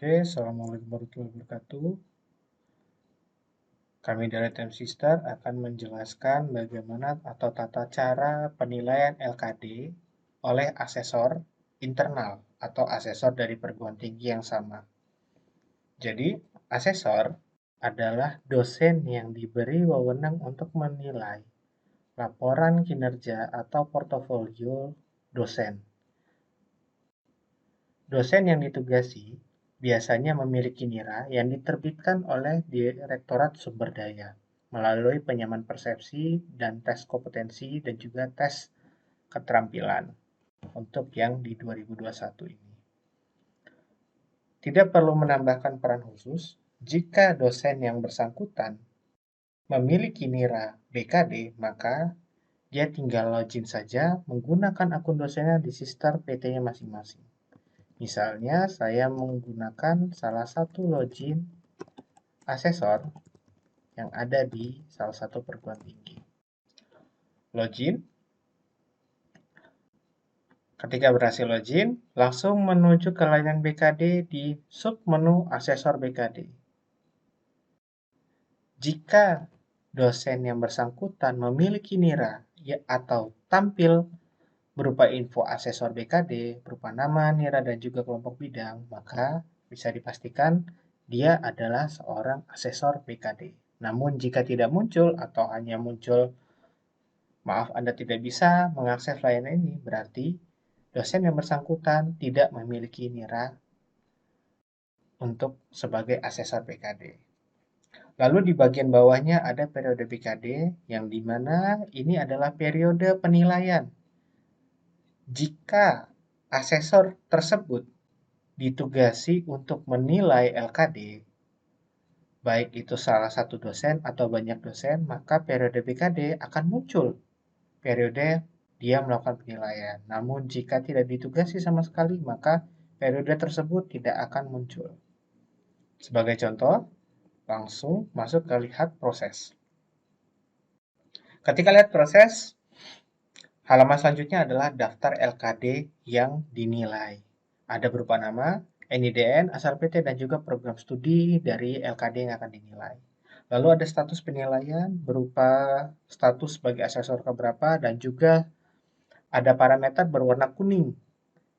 Oke, Assalamualaikum warahmatullahi wabarakatuh. Kami dari Time Sister akan menjelaskan bagaimana atau tata cara penilaian LKD oleh asesor internal atau asesor dari perguruan tinggi yang sama. Jadi, asesor adalah dosen yang diberi wewenang untuk menilai laporan kinerja atau portofolio dosen. Dosen yang ditugasi biasanya memiliki nira yang diterbitkan oleh Direktorat Sumber Daya melalui penyamaan persepsi dan tes kompetensi dan juga tes keterampilan untuk yang di 2021 ini. Tidak perlu menambahkan peran khusus jika dosen yang bersangkutan memiliki nira BKD, maka dia tinggal login saja menggunakan akun dosennya di sister PT-nya masing-masing. Misalnya, saya menggunakan salah satu login asesor yang ada di salah satu perguruan tinggi. Login. Ketika berhasil login, langsung menuju ke layanan BKD di submenu asesor BKD. Jika dosen yang bersangkutan memiliki nira atau tampil berupa info asesor BKD, berupa nama, nira, dan juga kelompok bidang, maka bisa dipastikan dia adalah seorang asesor BKD. Namun jika tidak muncul atau hanya muncul, maaf Anda tidak bisa mengakses layanan ini, berarti dosen yang bersangkutan tidak memiliki nira untuk sebagai asesor BKD. Lalu di bagian bawahnya ada periode BKD yang dimana ini adalah periode penilaian. Jika asesor tersebut ditugasi untuk menilai LKD, baik itu salah satu dosen atau banyak dosen, maka periode BKD akan muncul. Periode dia melakukan penilaian. Namun jika tidak ditugasi sama sekali, maka periode tersebut tidak akan muncul. Sebagai contoh, langsung masuk ke lihat proses. Ketika lihat proses, halaman selanjutnya adalah daftar LKD yang dinilai. Ada berupa nama, NIDN, asal PT, dan juga program studi dari LKD yang akan dinilai. Lalu ada status penilaian berupa status sebagai asesor keberapa dan juga ada parameter berwarna kuning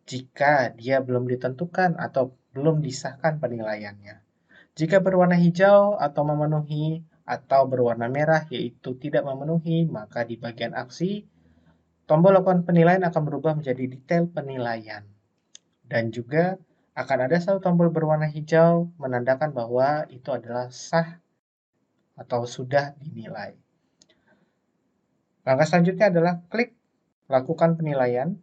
jika dia belum ditentukan atau belum disahkan penilaiannya. Jika berwarna hijau atau memenuhi atau berwarna merah yaitu tidak memenuhi, maka di bagian aksi tombol lakukan penilaian akan berubah menjadi detail penilaian. Dan juga akan ada satu tombol berwarna hijau menandakan bahwa itu adalah sah atau sudah dinilai. Langkah selanjutnya adalah klik lakukan penilaian.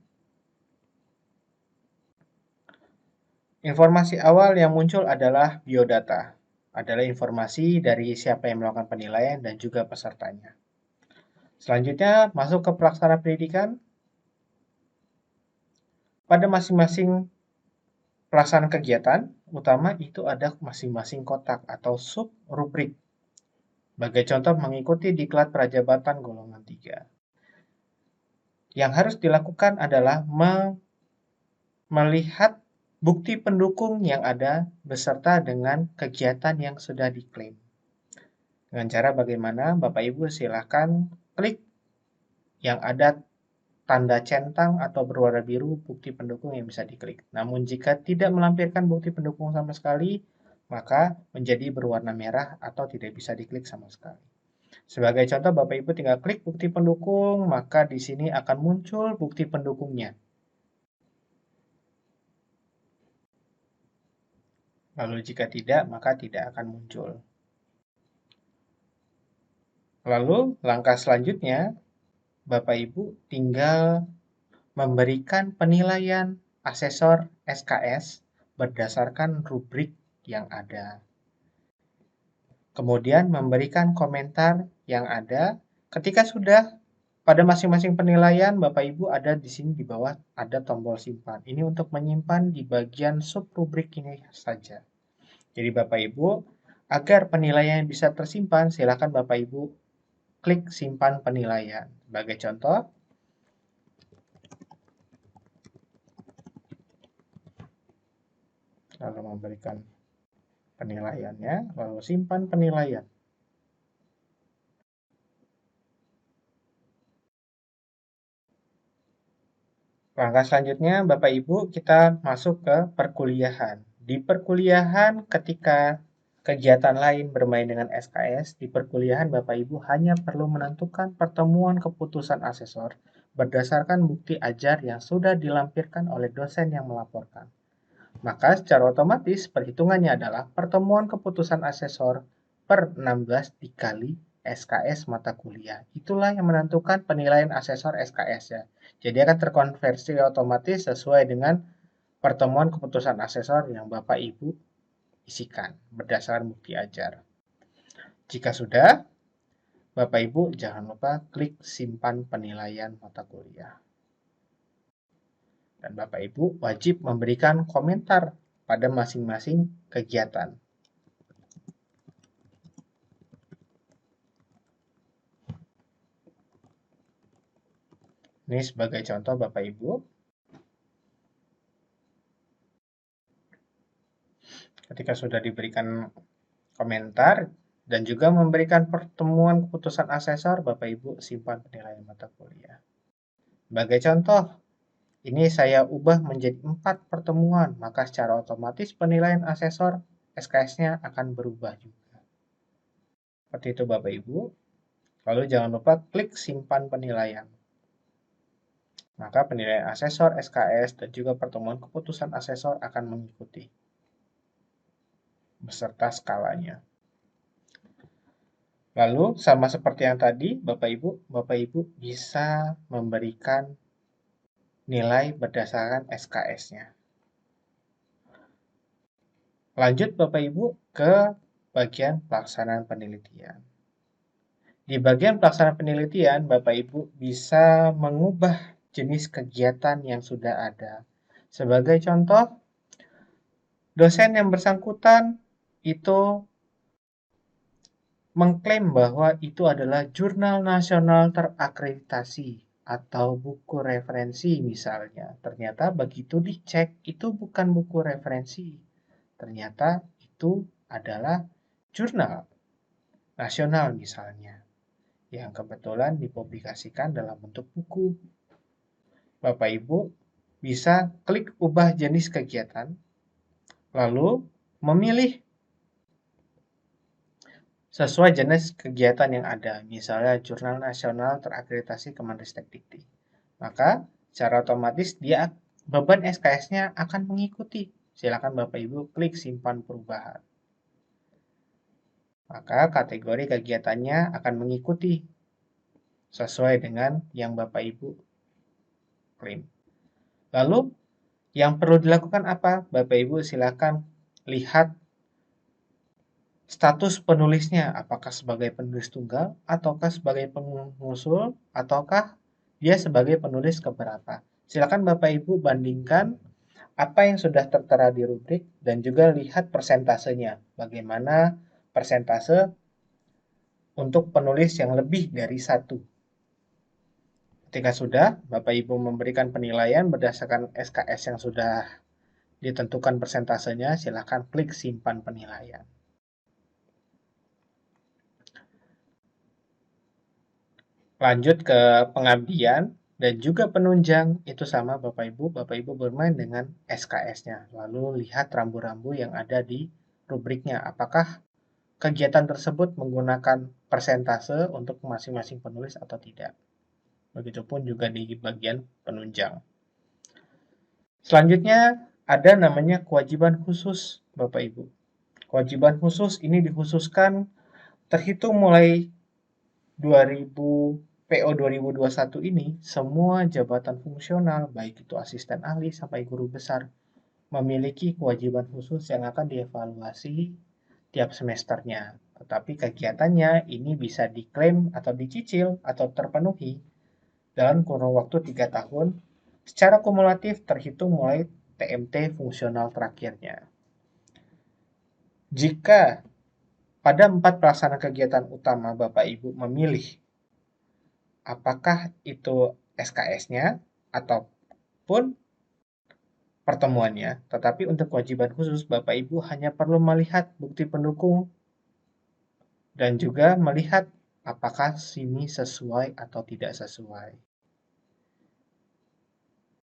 Informasi awal yang muncul adalah biodata. Adalah informasi dari siapa yang melakukan penilaian dan juga pesertanya. Selanjutnya masuk ke pelaksana pendidikan. Pada masing-masing pelaksanaan kegiatan utama itu ada masing-masing kotak atau sub rubrik. Sebagai contoh mengikuti diklat prajabatan golongan 3. Yang harus dilakukan adalah melihat bukti pendukung yang ada beserta dengan kegiatan yang sudah diklaim. Dengan cara bagaimana? Bapak Ibu silakan klik yang ada tanda centang atau berwarna biru bukti pendukung yang bisa diklik. Namun jika tidak melampirkan bukti pendukung sama sekali, maka menjadi berwarna merah atau tidak bisa diklik sama sekali. Sebagai contoh, Bapak Ibu tinggal klik bukti pendukung, maka di sini akan muncul bukti pendukungnya. Lalu jika tidak, maka tidak akan muncul. Lalu langkah selanjutnya, Bapak Ibu tinggal memberikan penilaian asesor SKS berdasarkan rubrik yang ada. Kemudian memberikan komentar yang ada. Ketika sudah pada masing-masing penilaian, Bapak Ibu ada di sini di bawah ada tombol simpan. Ini untuk menyimpan di bagian sub rubrik ini saja. Jadi Bapak Ibu, agar penilaian bisa tersimpan, silakan Bapak Ibu klik simpan penilaian. Sebagai contoh, lalu memberikan penilaiannya, lalu simpan penilaian. Langkah selanjutnya, Bapak Ibu, kita masuk ke perkuliahan. Di perkuliahan, ketika kegiatan lain bermain dengan SKS, di perkuliahan Bapak Ibu hanya perlu menentukan pertemuan keputusan asesor berdasarkan bukti ajar yang sudah dilampirkan oleh dosen yang melaporkan. Maka secara otomatis perhitungannya adalah pertemuan keputusan asesor per 16 dikali SKS mata kuliah. Itulah yang menentukan penilaian asesor SKS ya. Jadi akan terkonversi otomatis sesuai dengan pertemuan keputusan asesor yang Bapak Ibu isikan berdasarkan bukti ajar. Jika sudah, Bapak Ibu jangan lupa klik simpan penilaian mata kuliah. Dan Bapak Ibu wajib memberikan komentar pada masing-masing kegiatan. Ini sebagai contoh Bapak Ibu. Ketika sudah diberikan komentar dan juga memberikan pertemuan keputusan asesor, Bapak Ibu simpan penilaian mata kuliah. Sebagai contoh, ini saya ubah menjadi 4 pertemuan, maka secara otomatis penilaian asesor SKS-nya akan berubah juga. Seperti itu Bapak Ibu. Lalu jangan lupa klik simpan penilaian. Maka penilaian asesor SKS dan juga pertemuan keputusan asesor akan mengikuti beserta skalanya. Lalu sama seperti yang tadi, Bapak Ibu bisa memberikan nilai berdasarkan SKS-nya. Lanjut Bapak Ibu ke bagian pelaksanaan penelitian. Di bagian pelaksanaan penelitian, Bapak Ibu bisa mengubah jenis kegiatan yang sudah ada. Sebagai contoh, dosen yang bersangkutan itu mengklaim bahwa itu adalah jurnal nasional terakreditasi atau buku referensi misalnya. Ternyata begitu dicek, itu bukan buku referensi. Ternyata itu adalah jurnal nasional misalnya, yang kebetulan dipublikasikan dalam bentuk buku. Bapak Ibu bisa klik ubah jenis kegiatan, lalu memilih sesuai jenis kegiatan yang ada, misalnya Jurnal Nasional Terakreditasi Kemenristek-Dikti. Maka secara otomatis beban SKS-nya akan mengikuti. Silakan Bapak Ibu klik simpan perubahan. Maka kategori kegiatannya akan mengikuti sesuai dengan yang Bapak Ibu klaim. Lalu yang perlu dilakukan apa? Bapak Ibu silakan lihat status penulisnya, apakah sebagai penulis tunggal, ataukah sebagai pengusul, ataukah dia sebagai penulis keberapa. Silakan Bapak Ibu bandingkan apa yang sudah tertera di rubrik dan juga lihat persentasenya. Bagaimana persentase untuk penulis yang lebih dari 1. Ketika sudah, Bapak Ibu memberikan penilaian berdasarkan SKS yang sudah ditentukan persentasenya, silakan klik simpan penilaian. Lanjut ke pengabdian dan juga penunjang, itu sama Bapak Ibu bermain dengan SKS-nya. Lalu lihat rambu-rambu yang ada di rubriknya. Apakah kegiatan tersebut menggunakan persentase untuk masing-masing penulis atau tidak. Begitupun juga di bagian penunjang. Selanjutnya ada namanya kewajiban khusus Bapak Ibu. Kewajiban khusus ini dikhususkan terhitung mulai 2000 PO 2021 ini, semua jabatan fungsional, baik itu asisten ahli sampai guru besar, memiliki kewajiban khusus yang akan dievaluasi tiap semesternya. Tetapi kegiatannya ini bisa diklaim atau dicicil atau terpenuhi dalam kurun waktu 3 tahun secara kumulatif terhitung mulai TMT fungsional terakhirnya. Jika pada 4 pelaksana kegiatan utama Bapak Ibu memilih apakah itu SKS-nya ataupun pertemuannya, tetapi untuk kewajiban khusus Bapak Ibu hanya perlu melihat bukti pendukung dan juga melihat apakah sini sesuai atau tidak sesuai.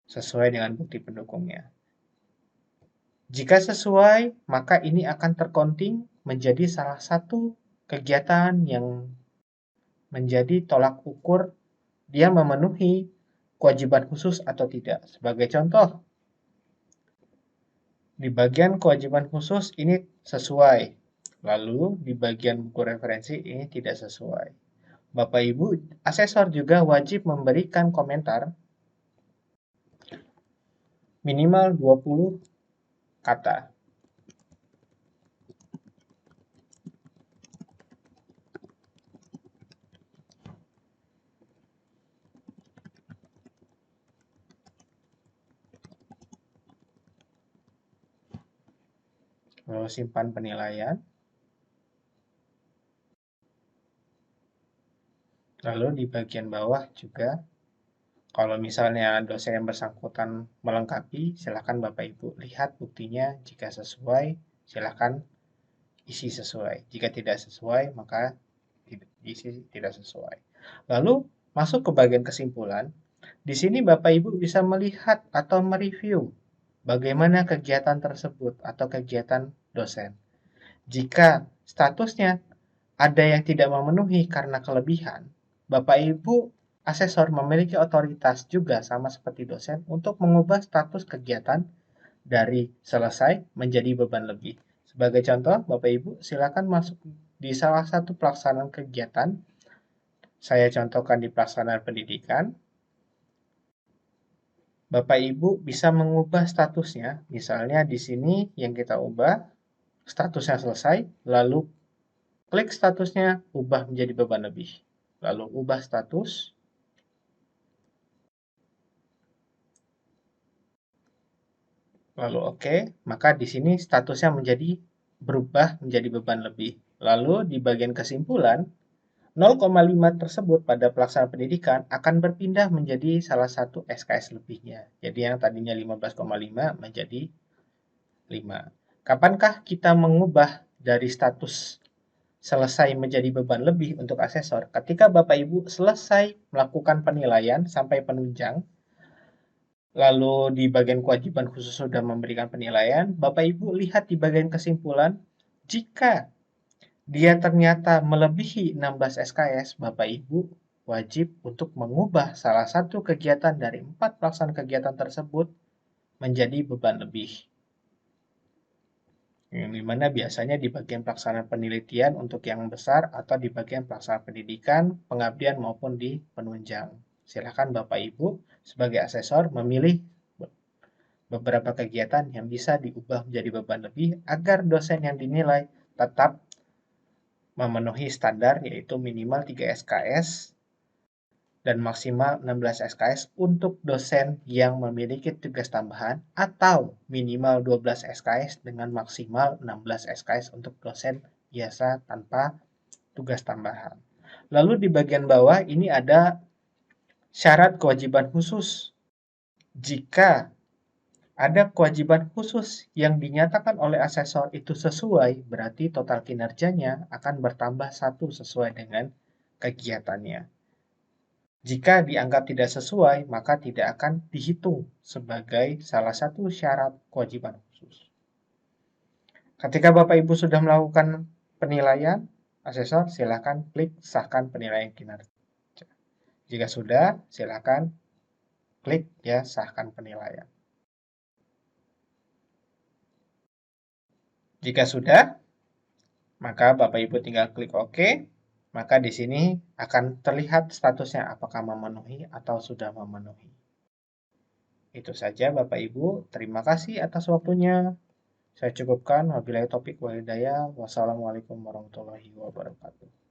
Sesuai dengan bukti pendukungnya. Jika sesuai, maka ini akan tercounting menjadi salah satu kegiatan yang menjadi tolak ukur dia memenuhi kewajiban khusus atau tidak. Sebagai contoh, di bagian kewajiban khusus ini sesuai, lalu di bagian buku referensi ini tidak sesuai. Bapak Ibu, asesor juga wajib memberikan komentar minimal 20 kata. Lalu simpan penilaian. Lalu di bagian bawah juga, kalau misalnya dosen yang bersangkutan melengkapi, silakan Bapak Ibu lihat buktinya. Jika sesuai, silakan isi sesuai. Jika tidak sesuai, maka isi tidak sesuai. Lalu masuk ke bagian kesimpulan. Di sini Bapak Ibu bisa melihat atau mereview bagaimana kegiatan tersebut atau kegiatan dosen. Jika statusnya ada yang tidak memenuhi karena kelebihan, Bapak Ibu asesor memiliki otoritas juga sama seperti dosen untuk mengubah status kegiatan dari selesai menjadi beban lebih. Sebagai contoh, Bapak Ibu silakan masuk di salah satu pelaksanaan kegiatan. Saya contohkan di pelaksanaan pendidikan. Bapak Ibu bisa mengubah statusnya. Misalnya di sini yang kita ubah statusnya selesai, lalu klik statusnya ubah menjadi beban lebih. Lalu ubah status. Lalu oke, maka di sini statusnya berubah menjadi beban lebih. Lalu di bagian kesimpulan, 0,5 tersebut pada pelaksanaan pendidikan akan berpindah menjadi salah satu SKS lebihnya. Jadi yang tadinya 15,5 menjadi 5. Kapankah kita mengubah dari status selesai menjadi beban lebih untuk asesor? Ketika Bapak Ibu selesai melakukan penilaian sampai penunjang, lalu di bagian kewajiban khusus sudah memberikan penilaian, Bapak Ibu lihat di bagian kesimpulan, jika dia ternyata melebihi 16 SKS, Bapak Ibu wajib untuk mengubah salah satu kegiatan dari 4 pelaksanaan kegiatan tersebut menjadi beban lebih. Yang dimana biasanya di bagian pelaksanaan penelitian untuk yang besar atau di bagian pelaksanaan pendidikan, pengabdian maupun di penunjang. Silakan Bapak Ibu sebagai asesor memilih beberapa kegiatan yang bisa diubah menjadi beban lebih agar dosen yang dinilai tetap memenuhi standar yaitu minimal 3 SKS dan maksimal 16 SKS untuk dosen yang memiliki tugas tambahan atau minimal 12 SKS dengan maksimal 16 SKS untuk dosen biasa tanpa tugas tambahan. Lalu di bagian bawah ini ada syarat kewajiban khusus. Jika ada kewajiban khusus yang dinyatakan oleh asesor itu sesuai, berarti total kinerjanya akan bertambah 1 sesuai dengan kegiatannya. Jika dianggap tidak sesuai, maka tidak akan dihitung sebagai salah satu syarat kewajiban khusus. Ketika Bapak Ibu sudah melakukan penilaian, asesor silakan klik sahkan penilaian kinerja. Jika sudah, silakan klik ya sahkan penilaian. Jika sudah, maka Bapak Ibu tinggal klik OK. Maka di sini akan terlihat statusnya apakah memenuhi atau sudah memenuhi. Itu saja Bapak Ibu. Terima kasih atas waktunya. Saya cukupkan. Wabillahi taufiq wal hidayah. Wassalamualaikum warahmatullahi wabarakatuh.